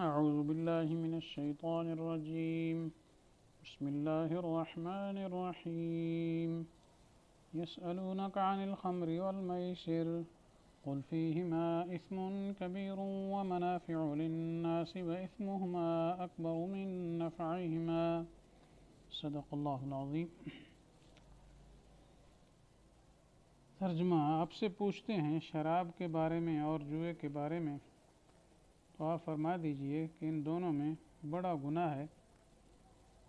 أعوذ بالله من الشيطان الرجيم بسم الله الرحمن الرحيم يسألونك عن الخمر والميسر قل فيهما إثم كبير ومنافع للناس وإثمهما أكبر من نفعهما صدق الله العظيم۔ ترجمہ: آپ سے پوچھتے ہیں شراب کے بارے میں اور جوئے کے بارے میں، تو آپ فرما دیجئے کہ ان دونوں میں بڑا گناہ ہے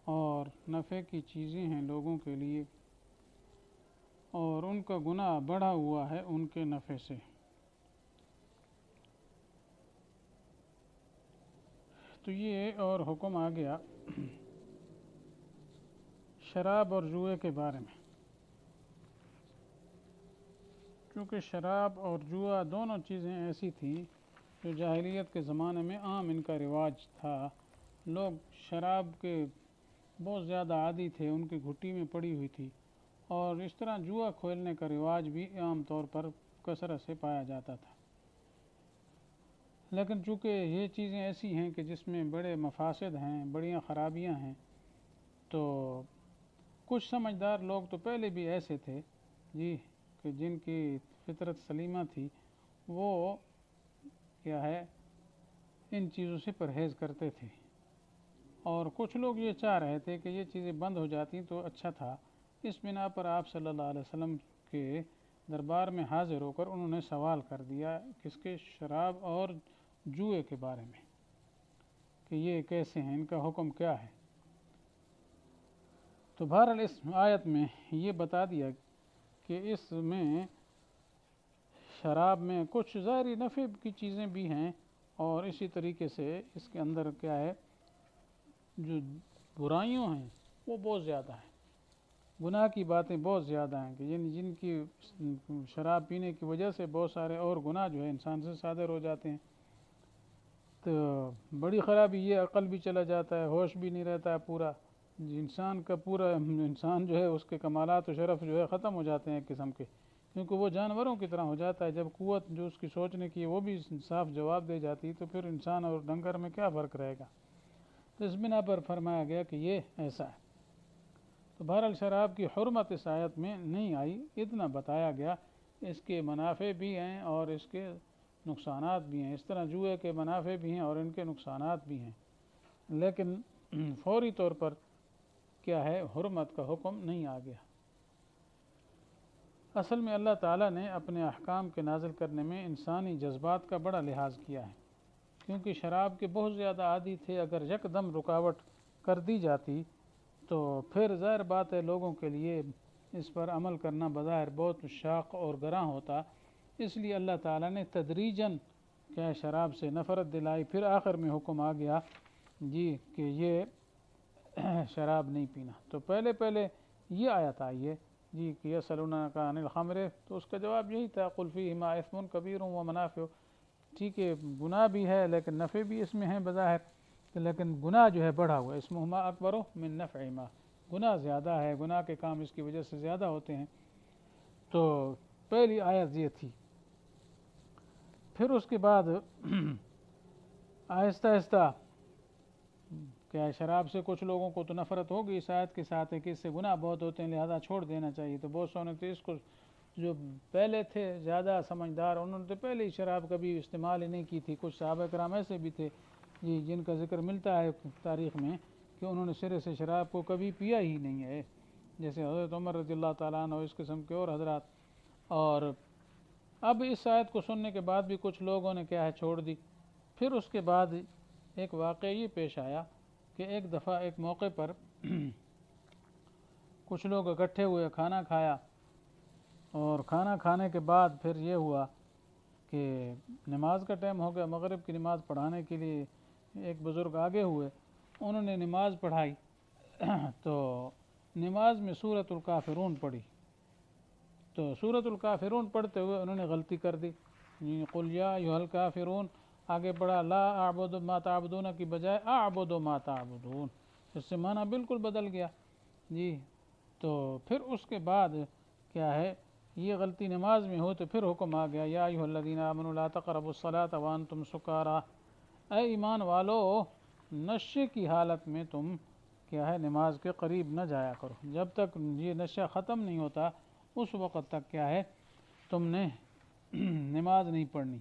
اور نفع کی چیزیں ہیں لوگوں کے لیے، اور ان کا گناہ بڑھا ہوا ہے ان کے نفع سے۔ تو یہ اور حکم آ گیا شراب اور جوئے کے بارے میں، کیونکہ شراب اور جوا دونوں چیزیں ایسی تھیں جو جاہلیت کے زمانے میں عام ان کا رواج تھا۔ لوگ شراب کے بہت زیادہ عادی تھے، ان کی گھٹی میں پڑی ہوئی تھی، اور اس طرح جوا کھیلنے کا رواج بھی عام طور پر کثرت سے پایا جاتا تھا۔ لیکن چونکہ یہ چیزیں ایسی ہیں کہ جس میں بڑے مفاسد ہیں، بڑیاں خرابیاں ہیں، تو کچھ سمجھدار لوگ تو پہلے بھی ایسے تھے کہ جن کی فطرت سلیمہ تھی، وہ کیا ہے ان چیزوں سے پرہیز کرتے تھے، اور کچھ لوگ یہ چاہ رہے تھے کہ یہ چیزیں بند ہو جاتی تو اچھا تھا۔ اس بنا پر آپ صلی اللہ علیہ وسلم کے دربار میں حاضر ہو کر انہوں نے سوال کر دیا کس کے شراب اور جوئے کے بارے میں، کہ یہ کیسے ہیں، ان کا حکم کیا ہے۔ تو بہرحال اس آیت میں یہ بتا دیا کہ اس میں شراب میں کچھ ظاہری نفع کی چیزیں بھی ہیں، اور اسی طریقے سے اس کے اندر کیا ہے، جو برائیوں ہیں وہ بہت زیادہ ہیں، گناہ کی باتیں بہت زیادہ ہیں، کہ جن کی شراب پینے کی وجہ سے بہت سارے اور گناہ جو ہے انسان سے صادر ہو جاتے ہیں۔ تو بڑی خرابی یہ عقل بھی چلا جاتا ہے، ہوش بھی نہیں رہتا ہے پورا، انسان کا پورا انسان جو ہے اس کے کمالات و شرف جو ہے ختم ہو جاتے ہیں ایک قسم کے، کیونکہ وہ جانوروں کی طرح ہو جاتا ہے۔ جب قوت جو اس کی سوچنے کی وہ بھی صاف جواب دے جاتی تو پھر انسان اور ڈنگر میں کیا فرق رہے گا۔ تو اس بنا پر فرمایا گیا کہ یہ ایسا ہے۔ تو بہرحال شراب کی حرمت اس آیت میں نہیں آئی، اتنا بتایا گیا اس کے منافع بھی ہیں اور اس کے نقصانات بھی ہیں، اس طرح جوئے کے منافع بھی ہیں اور ان کے نقصانات بھی ہیں، لیکن فوری طور پر کیا ہے، حرمت کا حکم نہیں آ گیا۔ اصل میں اللہ تعالیٰ نے اپنے احکام کے نازل کرنے میں انسانی جذبات کا بڑا لحاظ کیا ہے، کیونکہ شراب کے بہت زیادہ عادی تھے، اگر یکدم رکاوٹ کر دی جاتی تو پھر ظاہر بات ہے لوگوں کے لیے اس پر عمل کرنا بظاہر بہت شاق اور گراں ہوتا۔ اس لیے اللہ تعالیٰ نے تدریجاً کیا شراب سے نفرت دلائی، پھر آخر میں حکم آ گیا کہ یہ شراب نہیں پینا۔ تو پہلے یہ آیت آئی ہے کہ یسألونک عن الخمر، تو اس کا جواب یہی تھا قل فیہما اثم کبیر ومنافع، ٹھیک ہے گناہ بھی ہے لیکن نفع بھی اس میں ہے بظاہر، لیکن گناہ جو ہے بڑھا ہوا، اسمہما اکبر من نفعہما، گناہ زیادہ ہے، گناہ کے کام اس کی وجہ سے زیادہ ہوتے ہیں۔ تو پہلی آیت یہ تھی۔ پھر اس کے بعد آہستہ آہستہ کیا شراب سے کچھ لوگوں کو تو نفرت ہوگی اس آیت کے ساتھ ہے کہ اس سے گناہ بہت ہوتے ہیں لہذا چھوڑ دینا چاہیے، تو بہت سو نے تو اس کو، جو پہلے تھے زیادہ سمجھدار، انہوں نے تو پہلے ہی شراب کبھی استعمال ہی نہیں کی تھی۔ کچھ صحابہ کرام ایسے بھی تھے جن کا ذکر ملتا ہے تاریخ میں کہ انہوں نے سرے سے شراب کو کبھی پیا ہی نہیں ہے، جیسے حضرت عمر رضی اللہ تعالیٰ عنہ، اس قسم کے اور حضرات۔ اور اب اس آیت کو سننے کے بعد بھی کچھ لوگوں نے کیا ہے چھوڑ دی۔ پھر اس کے بعد ایک واقعہ یہ پیش آیا کہ ایک دفعہ ایک موقع پر کچھ لوگ اکٹھے ہوئے، کھانا کھایا، اور کھانا کھانے کے بعد پھر یہ ہوا کہ نماز کا ٹائم ہو گیا، مغرب کی نماز پڑھانے کے لیے ایک بزرگ آگے ہوئے، انہوں نے نماز پڑھائی، تو نماز میں سورۃ الکافرون پڑھی، تو سورۃ الکافرون پڑھتے ہوئے انہوں نے غلطی کر دی، قل یا ایھا الکافرون آگے پڑھا، لا اعبد ما تعبدون کی بجائے اعبد ما تعبدون، اس سے معنی بالکل بدل گیا۔ تو پھر اس کے بعد کیا ہے، یہ غلطی نماز میں ہو تو پھر حکم آ گیا، یا ایھا الذین آمنوا لا تقربوا الصلاۃ وانتم سکارى، اے ایمان والو نشے کی حالت میں تم کیا ہے نماز کے قریب نہ جایا کرو، جب تک یہ نشہ ختم نہیں ہوتا اس وقت تک کیا ہے تم نے نماز نہیں پڑھنی۔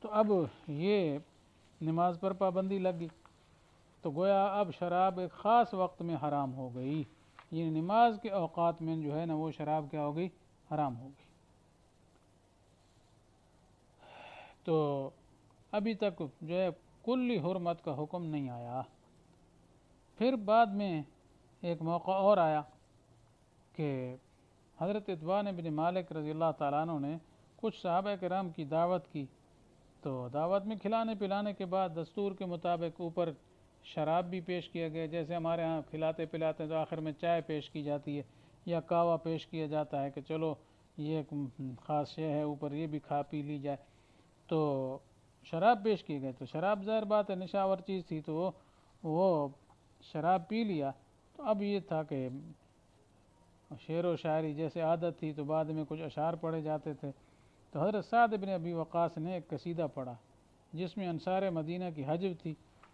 تو اب یہ نماز پر پابندی لگی تو گویا اب شراب ایک خاص وقت میں حرام ہو گئی، یہ نماز کے اوقات میں جو ہے نا وہ شراب کیا ہو گئی، حرام ہو گئی۔ تو ابھی تک جو ہے کلی حرمت کا حکم نہیں آیا۔ پھر بعد میں ایک موقع اور آیا کہ حضرت اتبان بن مالک رضی اللہ تعالیٰ عنہ نے کچھ صحابہ کرام کی دعوت کی، تو دعوت میں کھلانے پلانے کے بعد دستور کے مطابق اوپر شراب بھی پیش کیا گیا، جیسے ہمارے ہاں کھلاتے پلاتے تو آخر میں چائے پیش کی جاتی ہے یا کہوہ پیش کیا جاتا ہے کہ چلو یہ ایک خاص شے ہے، اوپر یہ بھی کھا پی لی جائے، تو شراب پیش کی گئی۔ تو شراب ظاہر بات ہے نشاور چیز تھی، تو وہ شراب پی لیا۔ تو اب یہ تھا کہ شعر و شاعری جیسے عادت تھی تو بعد میں کچھ اشعار پڑھے جاتے تھے، تو حضرت سعد بن ابی وقاص نے ایک قصیدہ پڑھا جس میں انصار مدینہ کی حجب تھی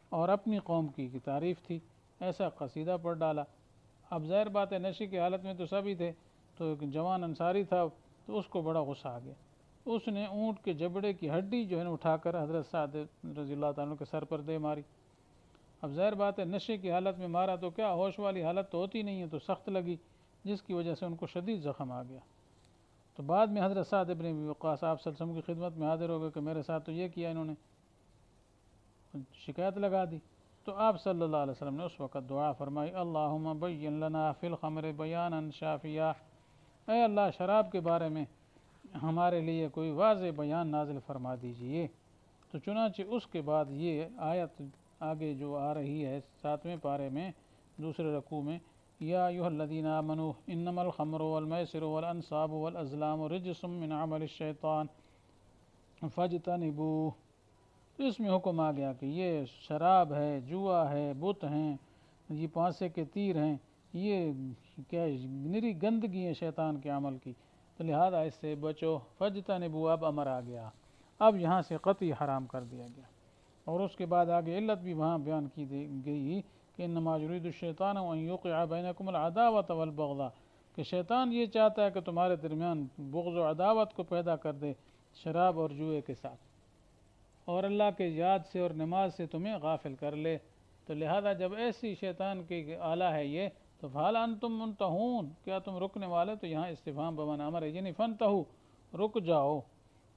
اور اپنی قوم کی تعریف تھی، ایسا قصیدہ پڑھ ڈالا۔ اب ظاہر بات ہے نشے کی حالت میں تو سبھی تھے، تو ایک جوان انصاری تھا تو اس کو بڑا غصہ آ گیا، اس نے اونٹ کے جبڑے کی ہڈی جو ہے نا اٹھا کر حضرت سعد رضی اللہ تعالیٰ کے سر پر دے ماری۔ اب ظاہر بات ہے نشے کی حالت میں مارا تو کیا ہوش والی حالت تو ہوتی نہیں ہے، تو سخت لگی جس کی وجہ سے ان کو شدید زخم آ گیا۔ تو بعد میں حضرت سعد بن ابی وقاص آپ صلی اللہ علیہ وسلم کی خدمت میں حاضر ہو گئے کہ میرے ساتھ تو یہ کیا انہوں نے، شکایت لگا دی۔ تو آپ صلی اللہ علیہ وسلم نے اس وقت دعا فرمائی، اللہم بین لنا فی الخمر بیانا شافیا، اے اللہ شراب کے بارے میں ہمارے لیے کوئی واضح بیان نازل فرما دیجئے۔ تو چنانچہ اس کے بعد یہ آیت آگے جو آ رہی ہے 7ویں پارے میں دوسرے رکوع میں، یا ایھا الذین آمنوا انما الخمر والمیسر والانصاب والازلام رجس من عمل الشیطان فاجتنبوہ۔ تو اس میں حکم آ گیا کہ یہ شراب ہے، جوا ہے، بت ہیں، یہ پانسے کے تیر ہیں، یہ کیا نری گندگی ہے شیطان کے عمل کی، تو لہذا اس سے بچو۔ فاجتنبوہ اب امر آ گیا، اب یہاں سے قطعی حرام کر دیا گیا۔ اور اس کے بعد آگے علت بھی وہاں بیان کی گئی کہ انما یرید الشیطان ان یوقع بینکم العداوۃ والبغضاء، کہ شیطان یہ چاہتا ہے کہ تمہارے درمیان بغض و عداوت کو پیدا کر دے شراب اور جوئے کے ساتھ، اور اللہ کے یاد سے اور نماز سے تمہیں غافل کر لے۔ تو لہذا جب ایسی شیطان کی آلہ ہے یہ، تو فہل انتم منتہون، کیا تم رکنے والے؟ تو یہاں استفہام بمعنی امر ہے، یعنی فانتہو، رک جاؤ۔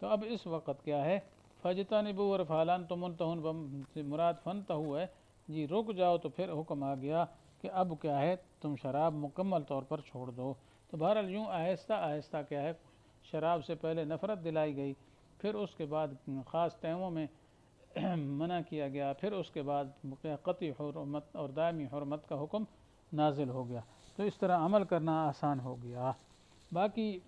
تو اب اس وقت کیا ہے فاجتنبوا اور فہل انتم منتہون سے مراد فانتہو ہے، جی رک جاؤ۔ تو پھر حکم آ گیا کہ اب کیا ہے تم شراب مکمل طور پر چھوڑ دو۔ تو بہرحال یوں آہستہ آہستہ کیا ہے شراب سے پہلے نفرت دلائی گئی، پھر اس کے بعد خاص ٹائموں میں منع کیا گیا، پھر اس کے بعد قطعی حرمت اور دائمی حرمت کا حکم نازل ہو گیا۔ تو اس طرح عمل کرنا آسان ہو گیا۔ باقی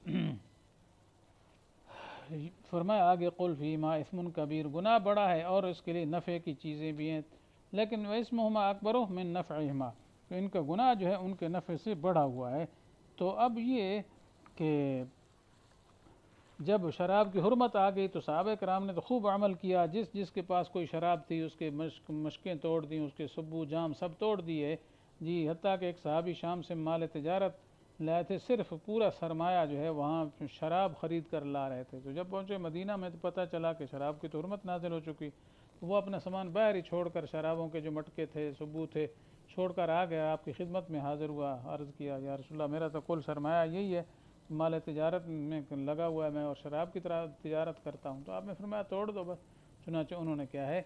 فرمایا آگے قل فیہما اثم کبیر، گناہ بڑا ہے اور اس کے لیے نفع کی چیزیں بھی ہیں، لیکن واسمہما اکبر من نفعہما، تو ان کا گناہ جو ہے ان کے نفع سے بڑھا ہوا ہے۔ تو اب یہ کہ جب شراب کی حرمت آ گئی تو صحابہ کرام نے تو خوب عمل کیا، جس جس کے پاس کوئی شراب تھی اس کے مشکیں توڑ دیں، اس کے سبو جام سب توڑ دیے، جی حتیٰ کہ ایک صحابی شام سے مال تجارت لائے تھے، صرف پورا سرمایہ جو ہے وہاں شراب خرید کر لا رہے تھے۔ تو جب پہنچے مدینہ میں تو پتہ چلا کہ شراب کی تو حرمت نازل ہو چکی، تو وہ اپنا سامان باہر ہی چھوڑ کر، شرابوں کے جو مٹکے تھے، سبو تھے، چھوڑ کر آ گیا، آپ کی خدمت میں حاضر ہوا، عرض کیا یا رسول اللہ میرا تو کل سرمایہ یہی ہے، مال تجارت میں لگا ہوا ہے میں، اور شراب کی طرح تجارت کرتا ہوں۔ تو آپ نے فرمایا توڑ دو بس۔ چنانچہ انہوں نے کیا ہے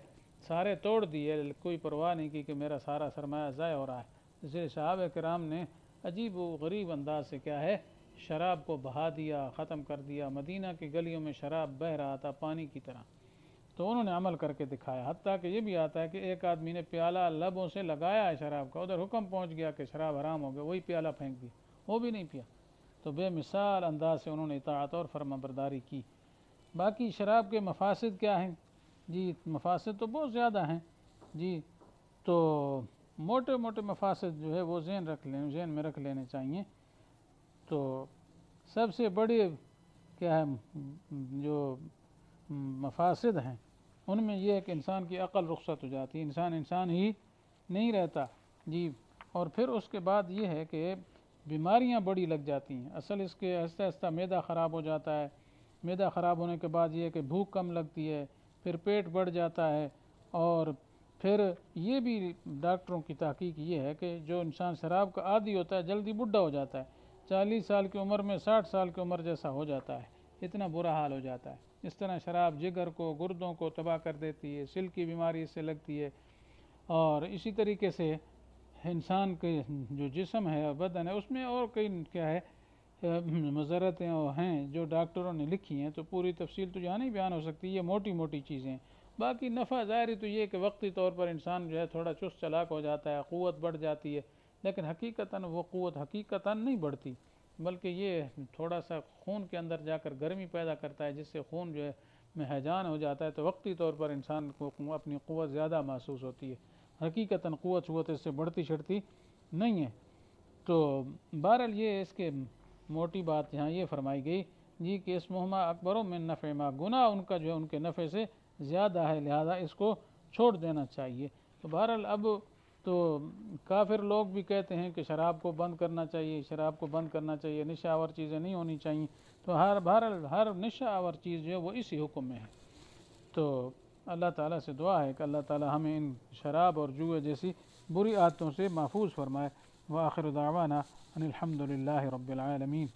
سارے توڑ دیے، کوئی پرواہ نہیں کی کہ میرا سارا سرمایہ ضائع ہو رہا ہے۔ اس لیے صحابہ کرام نے عجیب و غریب انداز سے کیا ہے شراب کو بہا دیا، ختم کر دیا۔ مدینہ کی گلیوں میں شراب بہہ رہا تھا پانی کی طرح، تو انہوں نے عمل کر کے دکھایا، حتیٰ کہ یہ بھی آتا ہے کہ ایک آدمی نے پیالہ لبوں سے لگایا ہے شراب کا، ادھر حکم پہنچ گیا کہ شراب حرام ہو گیا، وہی پیالہ پھینک دیا، وہ بھی نہیں پیا۔ تو بے مثال انداز سے انہوں نے اطاعت اور فرما برداری کی۔ باقی شراب کے مفاسد کیا ہیں؟ جی مفاسد تو بہت زیادہ ہیں، جی تو موٹے موٹے مفاسد جو ہے وہ ذہن میں رکھ لینے چاہیے۔ تو سب سے بڑی کیا ہے جو مفاسد ہیں ان میں یہ ہے کہ انسان کی عقل رخصت ہو جاتی ہے، انسان ہی نہیں رہتا جی۔ اور پھر اس کے بعد یہ ہے کہ بیماریاں بڑی لگ جاتی ہیں، اصل اس کے آہستہ آہستہ معدہ خراب ہو جاتا ہے، معدہ خراب ہونے کے بعد یہ ہے کہ بھوک کم لگتی ہے، پھر پیٹ بڑھ جاتا ہے، اور پھر یہ بھی ڈاکٹروں کی تحقیق یہ ہے کہ جو انسان شراب کا عادی ہوتا ہے جلدی بڈھا ہو جاتا ہے، 40 سال کی عمر میں 60 سال کی عمر جیسا ہو جاتا ہے، اتنا برا حال ہو جاتا ہے۔ اس طرح شراب جگر کو، گردوں کو تباہ کر دیتی ہے، سل کی بیماری اس سے لگتی ہے، اور اسی طریقے سے انسان کے جو جسم ہے، بدن ہے، اس میں اور کئی کیا ہے مضرتیں ہیں جو ڈاکٹروں نے لکھی ہیں، تو پوری تفصیل تو یہاں نہیں بیان ہو سکتی، یہ موٹی موٹی چیزیں ہیں۔ باقی نفع ظاہری تو یہ کہ وقتی طور پر انسان جو ہے تھوڑا چست چلاک ہو جاتا ہے، قوت بڑھ جاتی ہے، لیکن حقیقتاً وہ قوت حقیقتاً نہیں بڑھتی، بلکہ یہ تھوڑا سا خون کے اندر جا کر گرمی پیدا کرتا ہے، جس سے خون جو ہے میں ہیجان ہو جاتا ہے، تو وقتی طور پر انسان کو اپنی قوت زیادہ محسوس ہوتی ہے، حقیقتاً قوت اس سے بڑھتی چھڑتی نہیں ہے۔ تو بہرحال یہ اس کے موٹی بات یہاں یہ فرمائی گئی جی کہ اسمہما اکبر من نفع ما، گناہ ان کا جو ہے ان کے نفع سے زیادہ ہے، لہذا اس کو چھوڑ دینا چاہیے۔ تو بہرحال اب تو کافر لوگ بھی کہتے ہیں کہ شراب کو بند کرنا چاہیے، شراب کو بند کرنا چاہیے، نشہ آور چیزیں نہیں ہونی چاہیے، تو بہرحال ہر نشہ آور چیز جو ہے وہ اسی حکم میں ہے۔ تو اللہ تعالیٰ سے دعا ہے کہ اللہ تعالیٰ ہمیں ان شراب اور جوئے جیسی بری عادتوں سے محفوظ فرمائے۔ وآخر دعوانا ان الحمد للہ رب العالمین۔